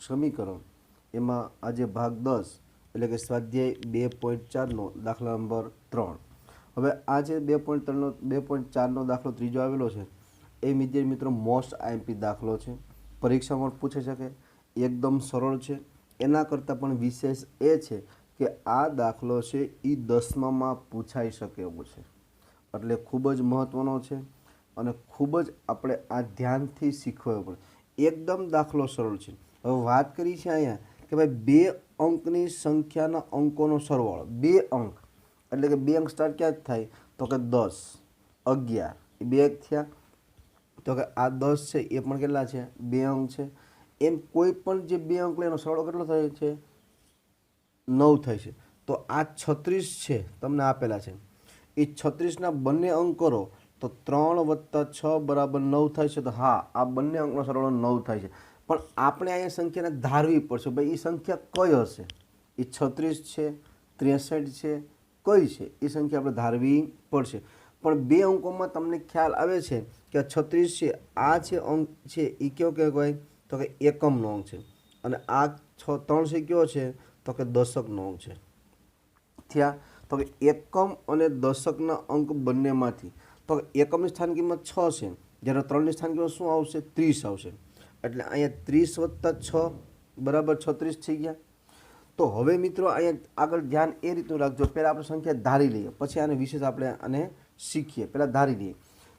સમીકરણ એમાં આજે ભાગ 10 એટલે કે સ્વાધ્યાય 2.4નો દાખલા નંબર 3. હવે આ જે 2.3નો 2.4નો દાખલો ત્રીજો આવેલો છે એ વિદ્યાર્થી મિત્રો મોસ્ટ આઈએમપી દાખલો છે, પરીક્ષામાં પૂછી શકે, એકદમ સરળ છે. એના કરતાં પણ વિશેષ એ છે કે આ દાખલો છે એ 10મામાં પૂછાઈ શકે એવું છે, એટલે ખૂબ જ મહત્ત્વનો છે અને ખૂબ જ આપણે આ ધ્યાનથી શીખવો પડે. એકદમ દાખલો સરળ છે. હવે વાત કરી છે અહીંયા કે ભાઈ 2 અંકની સંખ્યાના અંકોનો સરવાળો, 2 અંક એટલે કે 2 અંક સ્ટાર્ટ ક્યાં થાય તો કે 10, 11 એ 2 એક થયા. તો કે આ 10 છે એ પણ કેટલા છે 2 અંક છે. એમ કોઈ પણ જે 2 અંક લે એનો સરવાળો કેટલો થાય છે 9 થાય છે. તો આ 36 છે તમને આપેલા છે, એ 36ના બંને અંક કરો તો 3 + 6 = 9 થાય છે. તો હા, આ બંને અંકનો સરવાળો 9 થાય છે. પણ આપણે અહીંયા સંખ્યાને ધારવી પડશે, ભાઈ એ સંખ્યા કઈ હશે, એ 36 છે 63 છે કઈ છે એ સંખ્યા આપણે ધારવી પડશે. પણ 2 અંકોમાં તમને ખ્યાલ આવે છે કે 36 છે, આ છે અંક છે એ કયો કહેવાય તો કે એકમનો અંક છે, અને આ 3 છે કયો છે તો કે દશકનો અંક છે. થયા તો કે એકમ અને દશકના અંક બંનેમાંથી તો એકમની સ્થાન કિંમત 6 છે, જ્યારે 3ની સ્થાન કિંમત શું આવશે 30 આવશે. એટલે અહીંયા 30 + 6 = 36 થઈ ગયા. તો હવે મિત્રો અહીંયા આગળ ધ્યાન એ રીતનું રાખજો, પહેલાં આપણે સંખ્યા ધારી લઈએ, પછી આને વિશેષ આપણે આને શીખીએ. પહેલાં ધારી લઈએ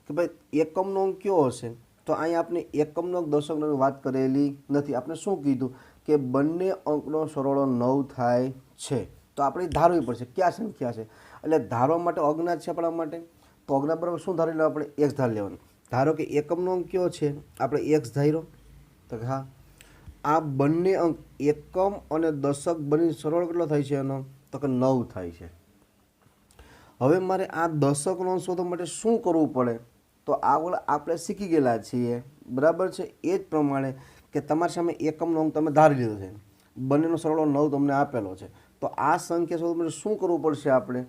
કે ભાઈ એકમનો અંક કયો હશે, તો અહીંયા આપણે એકમનો અંક દશકનો વાત કરેલી નથી. આપણે શું કીધું કે બંને અંકનો સરવાળો 9 થાય છે. તો આપણે ધારવી પડશે કયા સંખ્યા છે. એટલે ધારવા માટે અજ્ઞાત છે આપણા માટે, તો અજ્ઞાત બરાબર શું ધારી લેવાનું આપણે x ધારી લેવાનું. ધારો કે એકમનો અંક કયો છે આપણે x ધાર્યો, તો હા આ બંને અંક એકમ અને દશક બંને સરવાળો કેટલો થાય છે એનો તો કે 9 થાય છે. હવે મારે આ દશકનો અંક શોધવા માટે શું કરવું પડે, તો આગળ આપણે શીખી ગયેલા છીએ બરાબર છે. એ જ પ્રમાણે કે તમારી સામે એકમનો અંક તમે ધારી લીધો છે, બંનેનો સરવાળો 9 તમને આપેલો છે, તો આ સંખ્યા શોધવા માટે શું કરવું પડશે આપણે,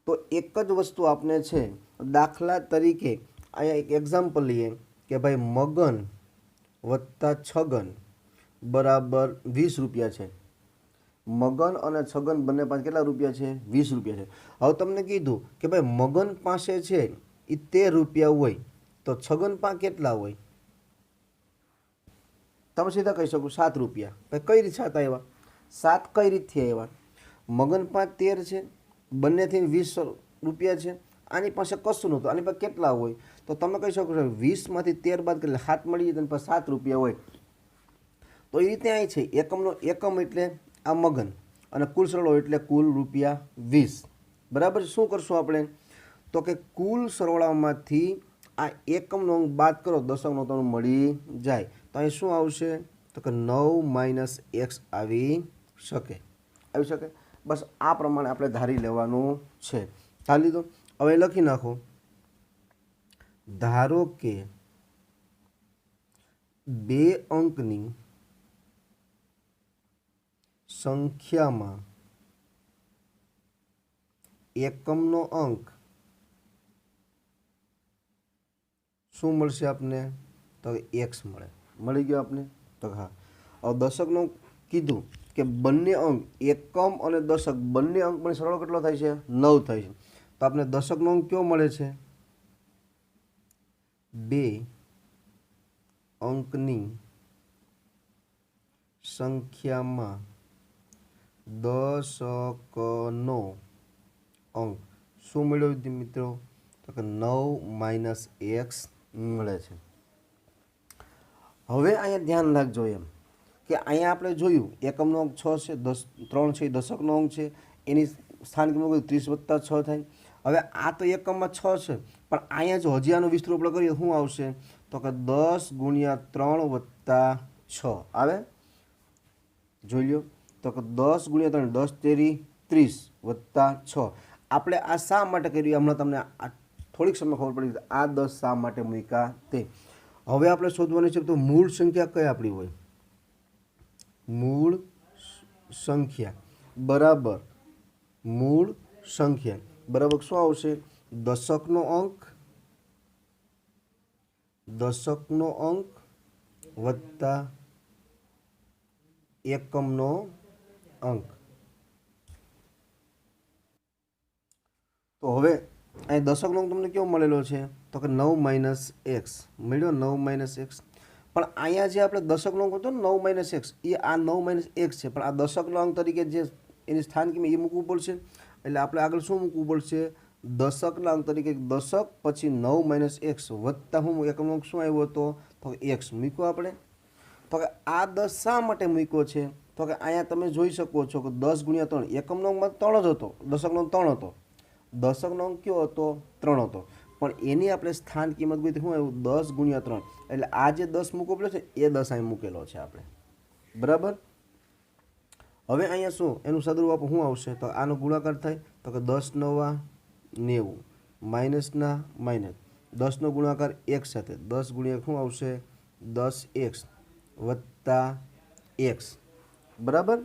તો એક જ વસ્તુ આપણે છે. દાખલા તરીકે અહીંયા એક એક્ઝામ્પલ લઈએ કે ભાઈ મગન + છગન બરાબર 20 રૂપિયા છે. મગન અને છગન બંને પાસે કેટલા રૂપિયા છે 20 રૂપિયા છે. હવે તમને કીધું કે ભાઈ મગન પાસે છે એ 13 રૂપિયા હોય તો છગન પાસે કેટલા હોય, તમે સીધા કહી શકો 7 રૂપિયા. ભાઈ કઈ રીતે 7 આવ્યા, 7 કઈ રીતથી આવ્યા, મગન પાસે 13 છે, બંનેથી 20 રૂપિયા છે, આની પાસે કશું નહોતું, આની પાસે કેટલા હોય તો તમે કહી શકો છો 20માંથી 13 બાદ એટલે 7 મળી જાય, તેની પાસે 7 રૂપિયા હોય. તો એ રીતે અહીં છે એકમનો એકમ એટલે આ મગન અને કુલ સરવાળો એટલે કુલ રૂપિયા 20 બરાબર. શું કરશું આપણે તો કે કુલ સરવાળામાંથી આ એકમનો અંક બાદ કરો, દશકનો તમને મળી જાય. તો અહીં શું આવશે તો કે 9 - x આવી શકે. બસ આ પ્રમાણે આપણે ધારી લેવાનું છે. ધારી લીધો. હવે લખી નાખો, ધારો કે 2 અંકની સંખ્યામાં એકમનો અંક શું મળશે આપને તો x મળે. મળી ગયો આપને તો હા. હવે દશકનો કીધું કે બંને અંક એકમ અને દશક બંને અંક પણ સરવાળો કેટલો થાય છે 9 થાય છે. તો આપણે દશકનો અંક કયો મળે છે 2 અંકની સંખ્યામાં દશકનો અંક શું મળ્યો મિત્રો તો કે 9 - x મળે છે. હવે અહીંયા ધ્યાન રાખજો એમ કે અહીંયા આપણે જોયું એકમનો અંક 6 છે, 3 છે એ દશકનો અંક છે, એની સ્થાન કિંમત 30 + 6 થાય. હવે આ તો એકમમાં 6 છે, પણ અહીંયા જો હજી આનું વિસ્તૃત આપણે કરીએ શું આવશે તો કે 10 × 3 + 6 આવે. જોઈ લો તો કે 10 × 3 10 × 3 30 + 6. આપણે આ શા માટે કર્યું હમણાં તમને થોડીક સમય ખબર પડી આ 10 શા માટે મૂક્યા તે. હવે આપણે શોધવાની છે તો મૂળ સંખ્યા કઈ આપણી હોય, મૂળ સંખ્યા બરાબર મૂળ સંખ્યા બરાબર શું આવશે દશકનો અંક વત્તા એકમનો અંક. તો હવે અહીં દશકનો અંક તમને કેવો મળેલો છે? તો કે 9 - x મળ્યો. 9 - x. પણ અહીંયા જે આપણે દશકનો અંક હતો ને 9 - x, એ આ 9 - x છે, પણ આ દશકનો અંક તરીકે જે એની સ્થાન કિંમત એ મૂકવું પડશે. એટલે આપણે આગળ શું મૂકવું પડશે? દશકના અંક તરીકે દશક પછી 9 - x વત્તા હું એકમનો અંક શું આવ્યો હતો? તો x મૂક્યો આપણે. તો કે આ 10 શા માટે મૂક્યો છે? તો કે અહીંયા તમે જોઈ શકો છો કે 10 × 3, એકમનો અંક 3 જ હતો, દશકનો અંક 3 હતો. દશકનો અંક કયો હતો? 3 હતો. પણ એની આપણે સ્થાન કિંમત ગઈ શું આવ્યું? 10 × 3. એટલે આ જે 10 મૂકવો પડ્યો છે એ 10 અહીં મૂકેલો છે આપણે. બરાબર. હવે અહીંયા શું એનું સદરૂપ શું આવશે? તો આનો ગુણાકાર થાય તો કે 10 × 9 = 90, માઇનસના માઇનસ 10નો ગુણાકાર 1 સાથે 10 × 1 શું આવશે? 10x વત્તા x. બરાબર.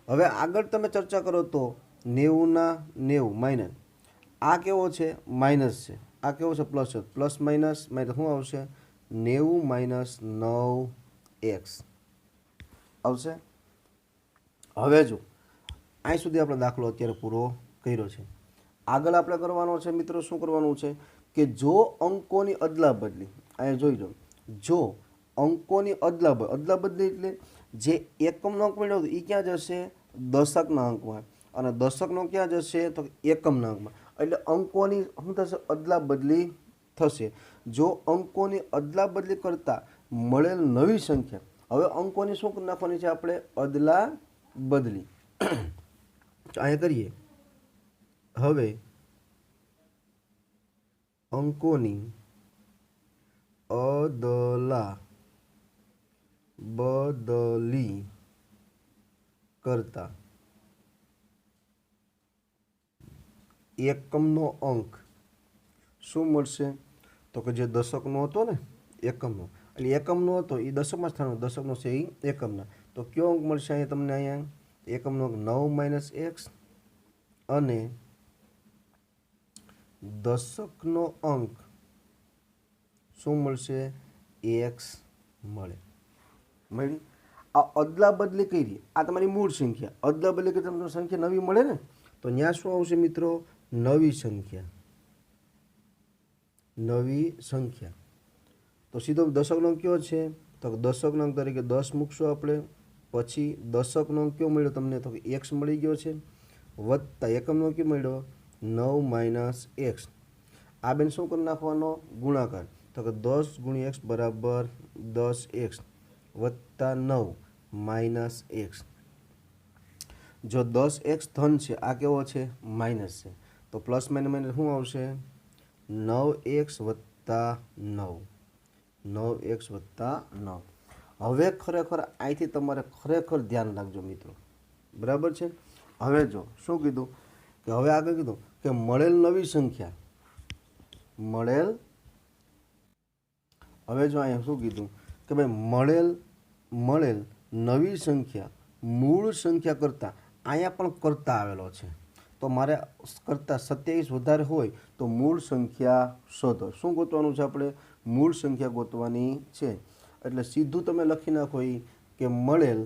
હવે આગળ તમે ચર્ચા કરો તો 90 × 90 માઇનસ, આ કેવો છે? માઇનસ છે. આ કેવો છે? પ્લસ છે. પ્લસ માઇનસ માઇનસ શું આવશે? 90 - 9x આવશે. હવે જો અહીં સુધી આપણે દાખલો અત્યારે પૂરો કર્યો છે. આગળ આપણે કરવાનો છે મિત્રો, શું કરવાનું છે કે જો અંકોની અદલા બદલી, અહીંયા જોઈ લો, જો અંકોની અદલા બદલી એટલે જે એકમનો અંક મળ્યો એ ક્યાં જશે? દશકના અંકમાં. અને દશકનો ક્યાં જશે? તો એકમના અંકમાં. એટલે અંકોની શું થશે? અદલા બદલી થશે. જો અંકોની અદલા બદલી કરતાં મળેલ નવી સંખ્યા, હવે અંકોની શું નાખવાની છે આપણે? અદલા બદલી. અહીંયા કરીએ. હવે અંકોની અદલા બદલી કરતા એકમનો અંક શું મળશે? તો કે જે દશકનો હતો ને, એકમનો, એટલે એકમનો હતો એ દશકમાં સ્થાન, દશકનો છે એ એકમના. તો કયો અંક મળશે અહીંયા તમને? અહીંયા એકમનો અંક 9 - x અને દશકનો અંક શું મળશે? x મળે. મળી. આ અદલા બદલી કરી, આ તમારી મૂળ સંખ્યા. અદલા બદલી કરી તમને સંખ્યા નવી મળે ને, તો ત્યાં શું આવશે મિત્રો? નવી સંખ્યા. નવી સંખ્યા. તો સીધો દશકનો અંક કયો છે? તો દશકનો અંક તરીકે 10 મૂકશું આપણે. પછી દશકનો અંક કયો મળ્યો તમને? તો x મળી ગયો છે. વત્તા એકમનો અંક કયો મળ્યો? 9 - x. આ બેન શું કરી નાખવાનો? ગુણાકાર. તો કે 10 × x બરાબર 10x વત્તા 9 - x. જો 10x ધન છે, આ કેવો છે? માઇનસ છે. તો પ્લસ માઇનસ શું આવશે? 9x વત્તા 9. 9x વત્તા 9. હવે ખરેખર અહીંથી તમારે ખરેખર ધ્યાન રાખજો મિત્રો. બરાબર છે. હવે જો શું કીધું કે હવે આગળ કીધું કે મળેલ નવી સંખ્યા, મળેલ, હવે જો અહીંયા શું કીધું કે ભાઈ મળેલ નવી સંખ્યા મૂળ સંખ્યા કરતાં, અહીંયા પણ કરતા આવેલો છે, તો મારે કરતાં 27 વધારે હોય તો મૂળ સંખ્યા શોધો. શું ગોતવાનું છે આપણે? મૂળ સંખ્યા ગોતવાની છે. એટલે સીધું તમે લખી નાખો કે મળેલ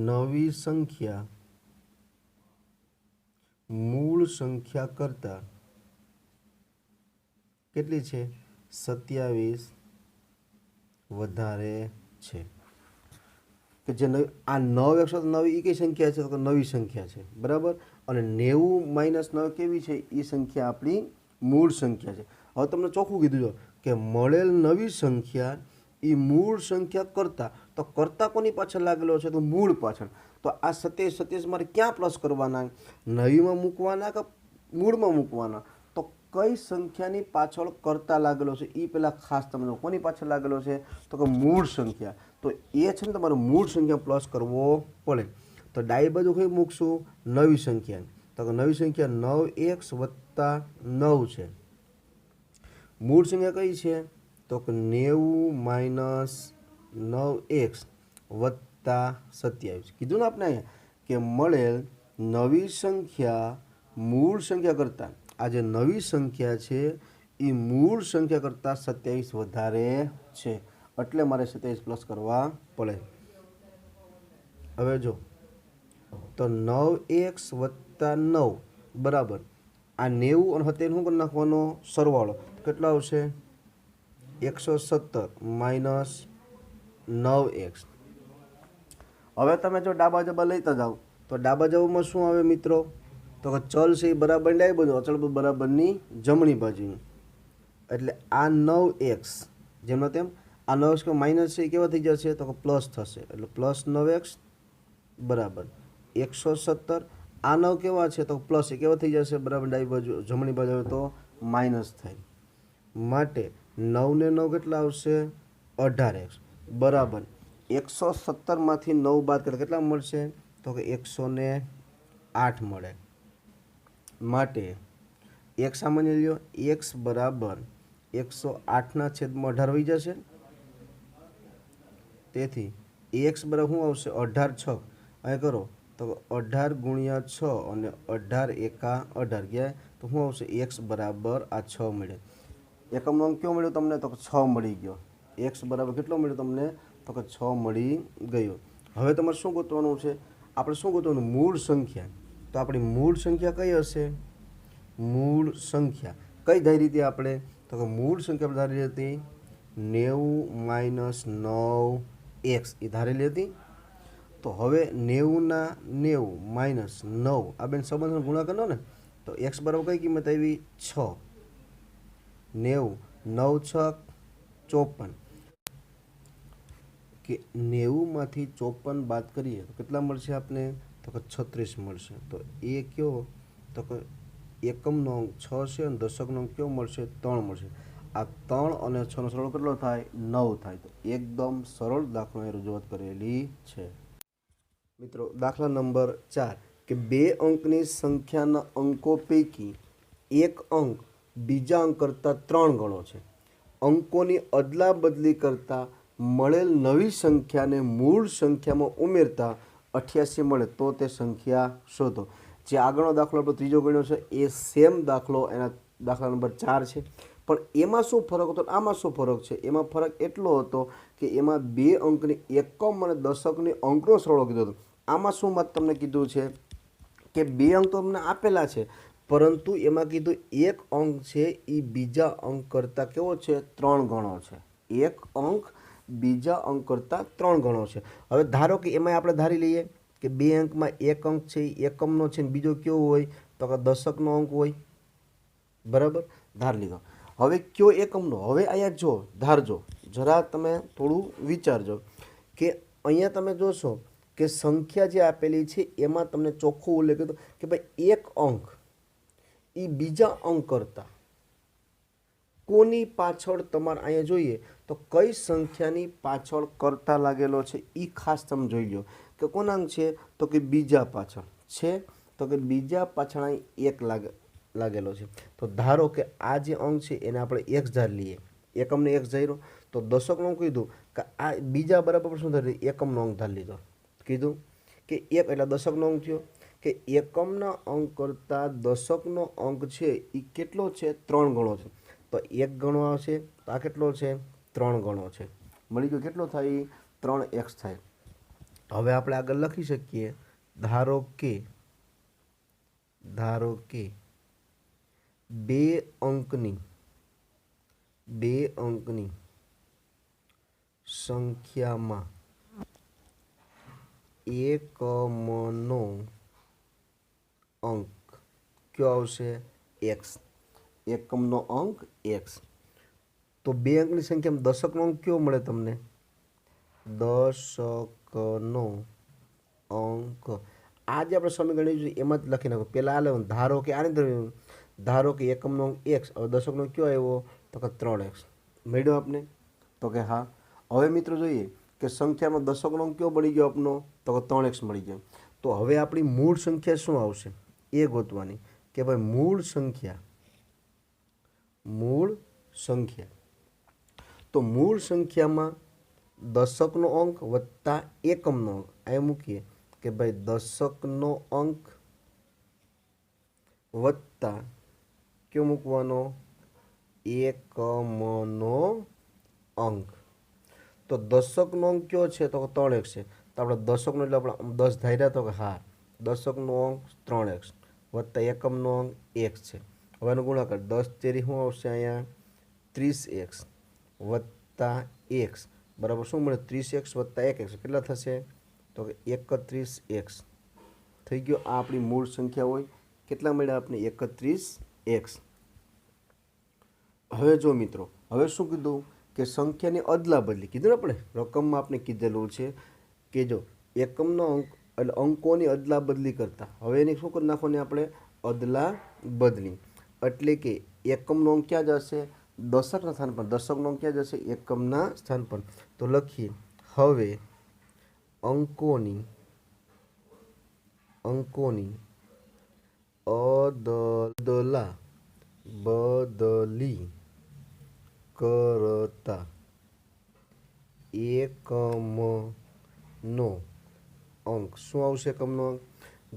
નવી સંખ્યા મૂળ સંખ્યા કરતાં કેટલી છે? 27 વધારે છે. કે જે આ 9 109 એ કઈ સંખ્યા છે? તો નવી સંખ્યા છે. બરાબર. અને 90 - 9 કેવી છે? એ સંખ્યા આપણી મૂળ સંખ્યા છે. હવે તમને ચોખ્ખું કીધું જો કે મળેલ નવી સંખ્યા એ મૂળ સંખ્યા કરતાં, તો કરતાં કોની પાછળ લાગેલો છે? તો મૂળ પાછળ. તો આ 27 મારે ક્યાં પ્લસ કરવાના? નવીમાં મૂકવાના કે મૂળમાં મૂકવાના? તો કઈ સંખ્યાની પાછળ કરતાં લાગેલો છે એ પહેલાં ખાસ તમે કોની પાછળ લાગેલો છે? તો કે મૂળ સંખ્યા. તો એ છે ને તમારે મૂળ સંખ્યા પ્લસ કરવો પડે. તો ડાબી બાજુ કઈ મૂકશું? નવી સંખ્યા. તો કે નવી સંખ્યા 9x વત્તા 9 છે. મૂળ સંખ્યા કઈ છે? તો કે 90 - 9x વત્તા 27. કીધું ને આપણે અહીંયા કે મળેલ નવી સંખ્યા મૂળ સંખ્યા કરતાં, આ જે નવી સંખ્યા છે એ મૂળ સંખ્યા કરતાં 27 વધારે છે, એટલે મારે 27 પ્લસ કરવા પડે. હવે જો તો 9x વત્તા 9 બરાબર આ 90 અને 70 શું કરી નાખવાનો સરવાળો કેટલો આવશે 117 માઇનસ 9x. હવે તમે જો ડાબા જબા લેતા જાઓ તો ડાબા જબામાં શું આવે મિત્રો, તો કે ચલ છે એ બરાબર ડાબી બાજુ, અચળ બરાબરની જમણી બાજુ. એટલે આ 9x જેમનો તેમ આ 9x માઇનસ છે એ કેવા થઈ જશે, તો કે પ્લસ થશે. એટલે પ્લસ 9x બરાબર 117. આ 9 કેવા છે તો પ્લસ એ કેવા થઈ જશે બરાબર ડાબી બાજુ, જમણી બાજુ તો માઇનસ થાય. માટે 9 ને 9 કેટલા આવશે 18x બરાબર 117માંથી 9 બાદ કરે કેટલા મળશે, તો કે 108 મળે. માટે એક સામાન્ય લ્યો, x બરાબર 108 છેદમાં 18 વહી જશે. તેથી x બરાબર શું આવશે 18 6 અહીં કરો તો 18 ગુણ્યા 6 અને 18 એકા 18 ગયા તો શું આવશે x બરાબર આ 6 મળે. એકમનો અંક કયો મળ્યો તમને, તો કે 6 મળી ગયો. x બરાબર કેટલો મળ્યો તમને, તો કે 6 મળી ગયો. હવે તમારે શું ગોતવાનું છે, આપણે શું ગોતવાનું મૂળ સંખ્યા. તો આપણી મૂળ સંખ્યા કઈ હશે, મૂળ સંખ્યા કઈ ધારી હતી આપણે, તો કે મૂળ સંખ્યા ધારેલી હતી 90 માઇનસ 9x એ ધારેલી હતી. તો હવે 90 90 માઇનસ 9 આ બેન સંબંધનો ગુણાકાર ને તો x બરાબર કઈ કિંમત આવી 6. 90 9 6 54 કે 90માંથી 54 બાદ કરીએ તો કેટલા મળશે આપને, તો કે 36 મળશે. તો એ કયો, તો કે એકમનો અંક 6 છે અને દશકનો અંક કયો મળશે 3 મળશે. આ 3 અને 6 નો સરળ કેટલો થાય 9 થાય. તો એકદમ સરળ દાખલાની રજૂઆત કરેલી છે. મિત્રો દાખલા નંબર 4 કે બે અંકની સંખ્યાના અંકો પૈકી એક અંક બીજા અંક કરતાં 3 ગણો છે. અંકોની અદલા બદલી કરતાં મળેલ નવી સંખ્યાને મૂળ સંખ્યામાં ઉમેરતા 88 મળે તો તે સંખ્યા શોધો. જે આગળનો દાખલો આપણો ત્રીજો ગણ્યો છે એ સેમ દાખલો એના દાખલા નંબર 4 છે, પણ એમાં શું ફરક હતો આમાં શું ફરક છે. એમાં ફરક એટલો હતો કે એમાં બે અંકની એકમ અને દશકની અંકનો સરવાળો કીધો હતો. આમાં શું વાત તમને કીધું છે કે બે અંક તો અમને આપેલા છે, પરંતુ એમાં કીધું એક અંક છે એ બીજા અંક કરતાં કેવો છે 3 ગણો છે. એક અંક બીજા અંક કરતાં 3 ગણો છે. હવે ધારો કે એમાં આપણે ધારી લઈએ કે બે અંકમાં એક અંક છે એ એકમનો છે ને બીજો કેવો હોય તો કે દશકનો અંક હોય બરાબર, ધાર લીધો. હવે કયો એકમનો, હવે અહીંયા જો ધારજો જરા તમે થોડું વિચારજો કે અહીંયા તમે જોશો કે સંખ્યા જે આપેલી છે એમાં તમને ચોખ્ખો ઉલ્લેખ કર્યો કે ભાઈ એક અંક એ બીજા અંક કરતાં કોની પાછળ તમારે અહીંયા જોઈએ તો કઈ સંખ્યાની પાછળ કરતા લાગેલો છે એ ખાસ તમે જોઈ લો કે કોના અંક છે તો કે બીજા પાછળ છે, તો કે બીજા પાછળ અહીં એક લાગેલો છે. તો ધારો કે આ જે અંક છે એને આપણે x ધારી લઈએ, એકમને x ધાર્યો. તો દશકનું અંક કીધું કે આ બીજા બરાબર શું ધારી એકમનો અંક ધારી લીધો, કીધું કે એક એટલે દશકનો અંક થયો કે એકમના અંક કરતાં દશકનો અંક છે એ કેટલો છે 3 ગણો છે. તો 1 ગણો આવશે તો આ કેટલો છે 3 ગણો છે. મળી ગયો કેટલો થાય 3x થાય. હવે આપણે આગળ લખી શકીએ ધારો કે બે અંકની સંખ્યામાં એકમનો અંક કયો આવશે x, એકમનો અંક x. તો બે અંકની સંખ્યામાં દશકનો અંક કયો મળે તમને, દશકનો અંક. આ જે આપણે સમીકરણ છે એમાં જ લખી નાખો. પહેલાં આ લેવાનું ધારો કે આને ધારો કે એકમનો અંક x, હવે દશકનો કયો આવ્યો તો કે 3x મળ્યો આપને, તો કે હા. હવે મિત્રો જોઈએ કે સંખ્યામાં દશકનો અંક કયો મળી ગયો આપનો તો કે 3x મળી ગયો. તો હવે આપણી મૂળ સંખ્યા શું આવશે એ ગોતવાની કે ભાઈ મૂળ સંખ્યા. તો મૂળ સંખ્યામાં દશકનો અંક વત્તા એકમનો અંક આ મૂકીએ કે ભાઈ દશકનો અંક વત્તા કયો મૂકવાનો એકમનો અંક. તો દશકનો અંક કયો છે તો 3x છે. તો આપણે દશકનો એટલે આપણે 10 ધાર્યા તો કે હા, દશકનો અંક 3x વત્તા એકમનો અંક 1 છે. હવે એનો ગુણાકાર 10 તેરી શું આવશે અહીંયા 30x વત્તા x બરાબર શું મળે 30x વત્તા 1x કેટલા થશે તો કે 31x થઈ ગયો. આ આપણી મૂળ સંખ્યા હોય. કેટલા મળ્યા આપણે 31x. હવે જો મિત્રો હવે શું કીધું કે સંખ્યાની અદલા બદલી કીધું ને આપણે રકમમાં આપણે કીધેલું છે કે જો એકમનો અંક એટલે અંકોની અદલા બદલી કરતા હવે એની શું કરી નાખવાની આપણે અદલા બદલી એટલે કે એકમનો અંક ક્યાં જશે દશકના સ્થાન પર, દશકનો અંક ક્યાં જશે એકમના સ્થાન પર. તો લખીએ હવે અંકોની અદલા બદલી કરતા એકમનો અંક શું આવશે એકમનો અંક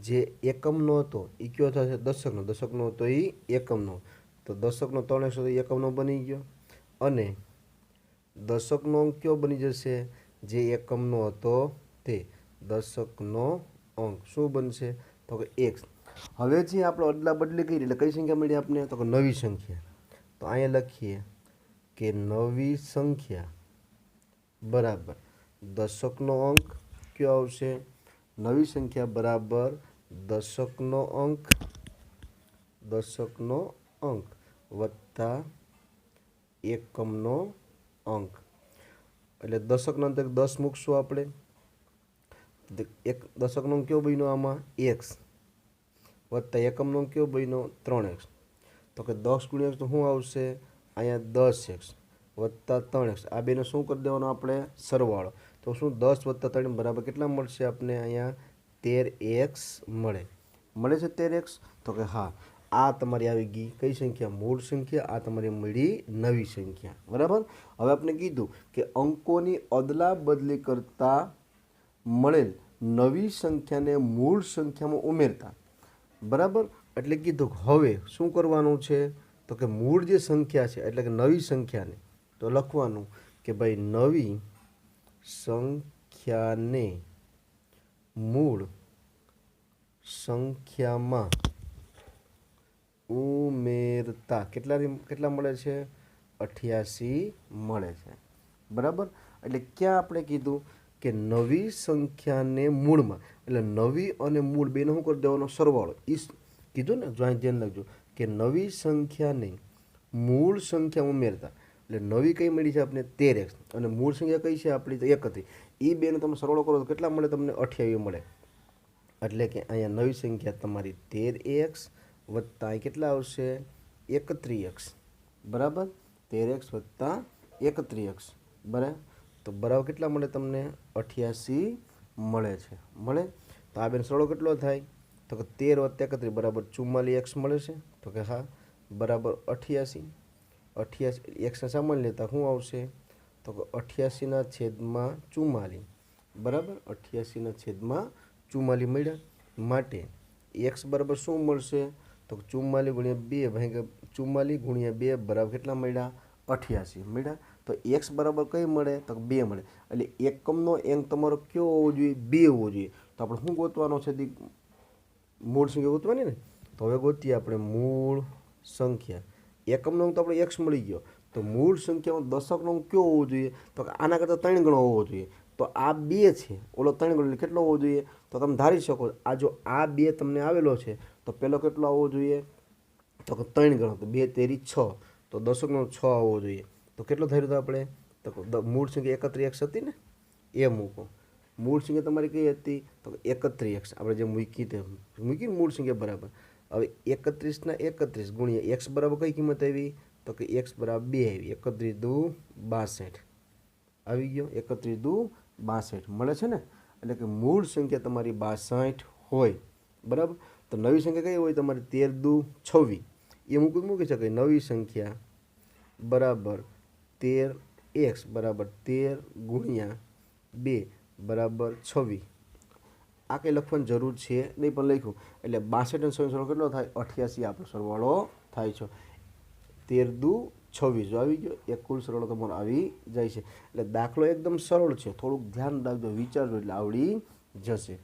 જે એકમનો હતો એ કયો થશે દશકનો, દશકનો હતો એ એકમનો. તો દશકનો 3x હતો એ એકમનો બની ગયો અને દશકનો અંક કયો બની જશે જે એકમનો હતો તે દશકનો અંક શું બનશે તો કે x. હવે જે આપણે અદલા બદલી કરી એટલે કઈ સંખ્યા મળી આપણે તો કે નવી સંખ્યા. તો અહીંયા લખીએ કે નવી સંખ્યા બરાબર દશકનો અંક કયો આવશે નવી સંખ્યા બરાબર દશકનો અંક વત્તા એકમનો અંક. એટલે દશકનો અંક 10 મૂકશું આપણે. એક દશકનો અંક કયો બન્યો આમાં x વત્તા એકમનો અંક કયો બન્યો 3x. તો કે 10 ગુણ્યા x તો શું આવશે અહીંયા 10x વત્તા 3x આ બેનો શું કરી દેવાનો આપણે સરવાળો. તો શું 10 વત્તા 3 બરાબર કેટલા મળશે આપણે અહીંયા 13x મળે છે 13x. તો કે હા આ તમારી આવી ગઈ કઈ સંખ્યા મૂળ સંખ્યા, આ તમારી મળી નવી સંખ્યા બરાબર. હવે આપણે કીધું કે અંકોની અદલા બદલી કરતા મળેલ નવી સંખ્યાને મૂળ સંખ્યામાં ઉમેરતા બરાબર. એટલે કીધું હવે શું કરવાનું છે તો કે મૂળ જે સંખ્યા છે એટલે કે નવી સંખ્યાને તો લખવાનું કે ભાઈ નવી સંખ્યાને મૂળ સંખ્યામાં ઉમેરતા કેટલા મળે છે 88 મળે છે બરાબર. એટલે ક્યાં આપણે કીધું કે નવી સંખ્યાને મૂળમાં એટલે નવી અને મૂળ બેનો શું કરી દેવાનો સરવાળો કીધું ને જો ધ્યાન રાખજો કે નવી સંખ્યાને મૂળ સંખ્યા ઉમેરતા એટલે નવી કઈ મળી છે આપણે 13x અને મૂળ સંખ્યા કઈ છે આપણી તો 31. એ બેનો તમે સરવાળો કરો તો કેટલા મળે તમને 28 મળે. એટલે કે અહીંયા નવી સંખ્યા તમારી 13x વત્તા કેટલા આવશે 31x બરાબર 13x વત્તા 31x બરાબર. તો બરાબર કેટલા મળે તમને 88 મળે છે તો આ બેનો સરવાળો કેટલો થાય તો કે 13 વત્તા 31 બરાબર 44x મળે છે. તો કે હા બરાબર 88 xને સામાન્ય લેતા શું આવશે તો કે 88/44 બરાબર 88/44 મળ્યા. માટે x બરાબર શું મળશે તો 44 ગુણ્યા 2 બરાબર કેટલા મળ્યા 88 મળ્યા. તો x બરાબર કઈ મળે તો 2 મળે. એટલે એકમનો અંક તમારો કયો હોવો જોઈએ 2 હોવો જોઈએ. તો આપણે શું ગોતવાનો છે મૂળ સંખ્યા ગોતવાની ને. તો હવે ગોતીએ આપણે મૂળ સંખ્યા. એકમનો અંક તો આપણે x મળી ગયો તો મૂળ સંખ્યામાં દશકનો અંક કયો હોવો જોઈએ તો કે આના કરતાં 3 ગણો હોવો જોઈએ. તો આ 2 છે ઓલો 3 ગણો એટલે કેટલો હોવો જોઈએ તો તમે ધારી શકો આ જો આ 2 તમને આવેલો છે તો પેલો કેટલો આવવો જોઈએ તો કે 3 ગણો તો 2 તેરી 6 તો દશકનો 6 આવવો જોઈએ. તો કેટલો ધાર્યું તો આપણે તો મૂળ સંખ્યા 31x હતી ને એ મૂકો. મૂળ સંખ્યા તમારી કઈ હતી તો 31x આપણે જે મૂકી મૂળ સંખ્યા બરાબર. હવે 31/31 ગુણ્યા x બરાબર કઈ કિંમત આવી તો કે x બરાબર 2 આવી 31×2 = 62 આવી ગયો 31×2 = 62 મળે છે ને. એટલે કે મૂળ સંખ્યા તમારી 62 હોય બરાબર. તો નવી સંખ્યા કઈ હોય તમારી 13×2 = 26 એ મૂકી શકાય. નવી સંખ્યા બરાબર 13x બરાબર 13 ગુણ્યા 2 બરાબર 26 આ કંઈ લખવાની જરૂર છે નહીં પણ લખ્યું એટલે 62 અને 26 કેટલો થાય 88 આપણો સરવાળો થાય છે. તેર દુ 26 જો આવી ગયો એક કુલ સરવાળો તમારો આવી જાય છે. એટલે દાખલો એકદમ સરળ છે, થોડુંક ધ્યાન રાખજો, વિચારજો એટલે આવડી જશે.